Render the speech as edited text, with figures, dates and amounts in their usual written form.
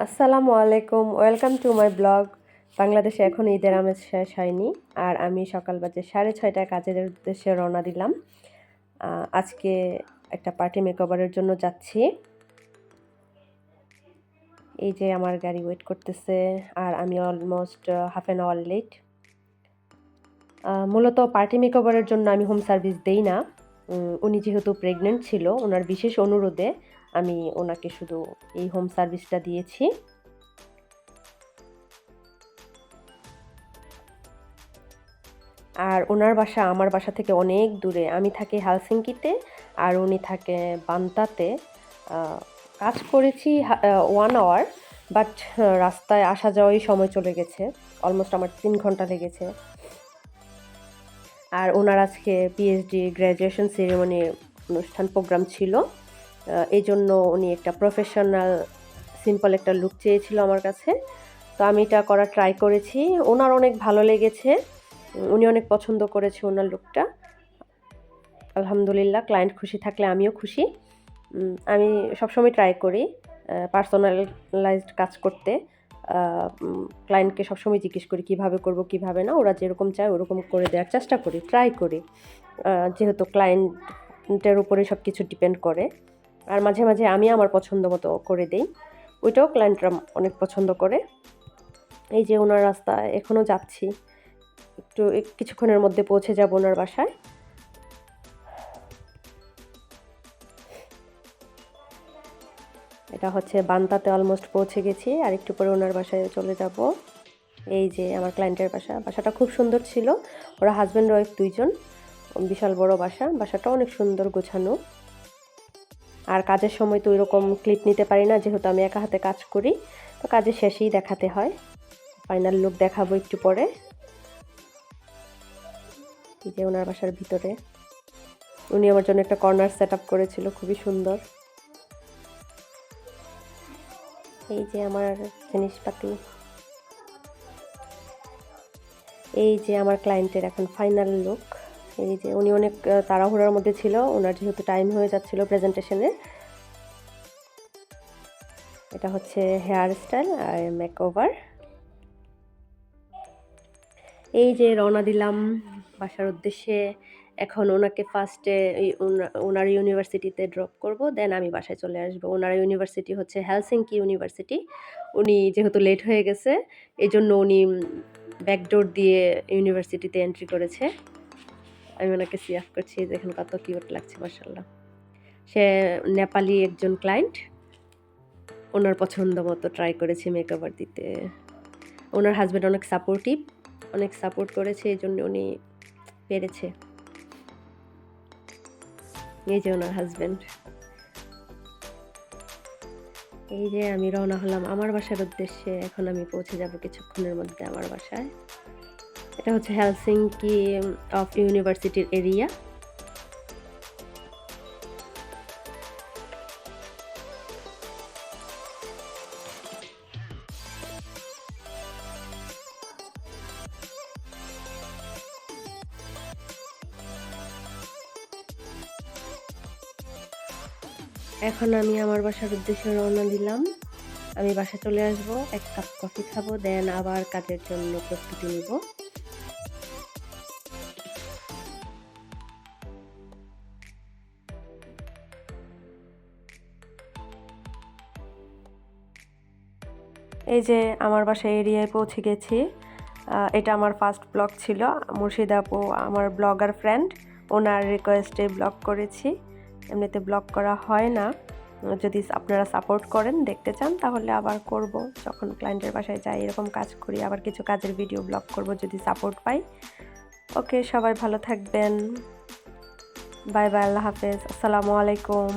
আসসালামু আলাইকুম, welcome to my blog. বাংলাদেশে এখন ঈদের আমেজ শেষ হয়নি, আর আমি সকাল বাজে 6:30টায় কাজের উদ্দেশ্যে রওনা দিলাম। আজকে একটা পার্টি মেকওভারের জন্য যাচ্ছি। এই যে আমার গাড়ি ওয়েট করতেছে, আর আমি almost half an hour late. মূলত পার্টি মেকওভারের জন্য আমি হোম সার্ভিস দেই না। উনি যেহেতু প্রেগনেন্ট ছিল, ওনার বিশেষ অনুরোধে আমি ওনাকে শুধু এই হোম সার্ভিসটা দিয়েছি। আর ওনার বাসা আমার বাসা থেকে অনেক দূরে। আমি থাকি হেলসিঙ্কিতে, আর উনি থাকে বান্তাতে। কাজ করেছি 1 আওয়ার, বাট রাস্তায় আসা যাওয়াই সময় চলে গেছে। অলমোস্ট আমার 3 ঘন্টা লেগেছে। আর ওনার আজকে পিএইচডি গ্র্যাজুয়েশন সেরেমনির অনুষ্ঠান প্রোগ্রাম ছিল। এই জন্য উনি একটা প্রফেশনাল সিম্পল একটা লুক চেয়েছিল আমার কাছে। তো আমি এটা করার ট্রাই করেছি। ওনার অনেক ভালো লেগেছে, উনি অনেক পছন্দ করেছে ওনার লুকটা। আলহামদুলিল্লাহ, ক্লায়েন্ট খুশি থাকলে আমিও খুশি। আমি সবসময় ট্রাই করি পার্সোনালাইজড কাজ করতে। ক্লায়েন্টকে সবসময় জিজ্ঞেস করি কীভাবে করব, কীভাবে না। ওরা যেরকম চায় ওরকম করে দেওয়ার চেষ্টা করি, ট্রাই করি। যেহেতু ক্লায়েন্টের উপরে সব কিছু ডিপেন্ড করে। আর মাঝে মাঝে আমি আমার পছন্দ মতো করে দেই, ওইটাও ক্লায়েন্টরা অনেক পছন্দ করে। এই যে ওনার রাস্তা এখনও যাচ্ছি, একটু কিছুক্ষণের মধ্যে পৌঁছে যাব ওনার বাসায়। এটা হচ্ছে বান্তাতে, অলমোস্ট পৌঁছে গেছি, আর একটু পরে ওনার বাসায় চলে যাব। এই যে আমার ক্লায়েন্টের বাসাটা খুব সুন্দর ছিল। ওরা হাজব্যান্ড ওয়াইফ দুইজন, বিশাল বড় বাসাটা অনেক সুন্দর গোছানো। আর কাজের সময় তো ওইরকম ক্লিপ নিতে পারি না, যেহেতু আমি একা হাতে কাজ করি। তো কাজের শেষেই দেখাতে হয়। ফাইনাল লুক দেখাবো একটু পরে। এই যে ওনার বাসার ভিতরে উনি আমার জন্য একটা কর্নার সেট আপ করেছিল, খুবই সুন্দর। এই যে আমার জিনিসপাতি। এই যে আমার ক্লায়েন্টের এখন ফাইনাল লুক। এই যে উনি অনেক তাড়াহুড়ার মধ্যে ছিল, ওনার যেহেতু টাইম হয়ে যাচ্ছিল প্রেজেন্টেশনের। এটা হচ্ছে হেয়ার স্টাইল আর মেকওভার। এই যে রওনা দিলাম বাসার উদ্দেশ্যে। এখন ওনাকে ফার্স্টে ওনার ইউনিভার্সিটিতে ড্রপ করব, দেন আমি বাসায় চলে আসবো। ওনার ইউনিভার্সিটি হচ্ছে হেলসিঙ্কি ইউনিভার্সিটি। উনি যেহেতু লেট হয়ে গেছে, এই জন্য উনি ব্যাকডোর দিয়ে ইউনিভার্সিটিতে এন্ট্রি করেছে। আমি ওনাকে সিয়াফ করছি, দেখেন কত কিউট লাগছে মাশাআল্লাহ। সে নেপালি একজন ক্লায়েন্ট, ওনার পছন্দ মতো ট্রাই করেছি মেকওভার দিতে। ওনার হাজব্যান্ড অনেক সাপোর্টিভ, অনেক সাপোর্ট করেছে, এই জন্য উনি পেরেছে। এই যে ওনার হাজব্যান্ড। এই যে আমি রওনা হলাম আমার বাসার উদ্দেশ্যে। এখন আমি পৌঁছে যাব কিছুক্ষণের মধ্যে আমার বাসায়। এটা হচ্ছে হেলসিঙ্কি অফ ইউনিভার্সিটির এরিয়া। এখন আমি আমার বাসার উদ্দেশ্যে রওনা দিলাম। আমি বাসায় চলে আসব, 1 কাপ কফি খাবো, দেন আবার কাজের জন্য প্রস্তুতি নিব। এই যে আমার বাসায় এরিয়ায় পৌঁছে গেছি। এটা আমার ফার্স্ট ব্লগ ছিল। মুর্শিদা আপু আমার ব্লগার ফ্রেন্ড, ওনার রিকোয়েস্টে ব্লগ করেছি। এমনিতে ব্লগ করা হয় না। যদি আপনারা সাপোর্ট করেন, দেখতে চান, তাহলে আবার করব। যখন ক্লায়েন্টের বাসায় যাই এরকম কাজ করি, আবার কিছু কাজের ভিডিও ব্লগ করব যদি সাপোর্ট পাই। ওকে, সবাই ভালো থাকবেন। বাই বাই, আল্লাহ হাফেজ, আসসালামু আলাইকুম।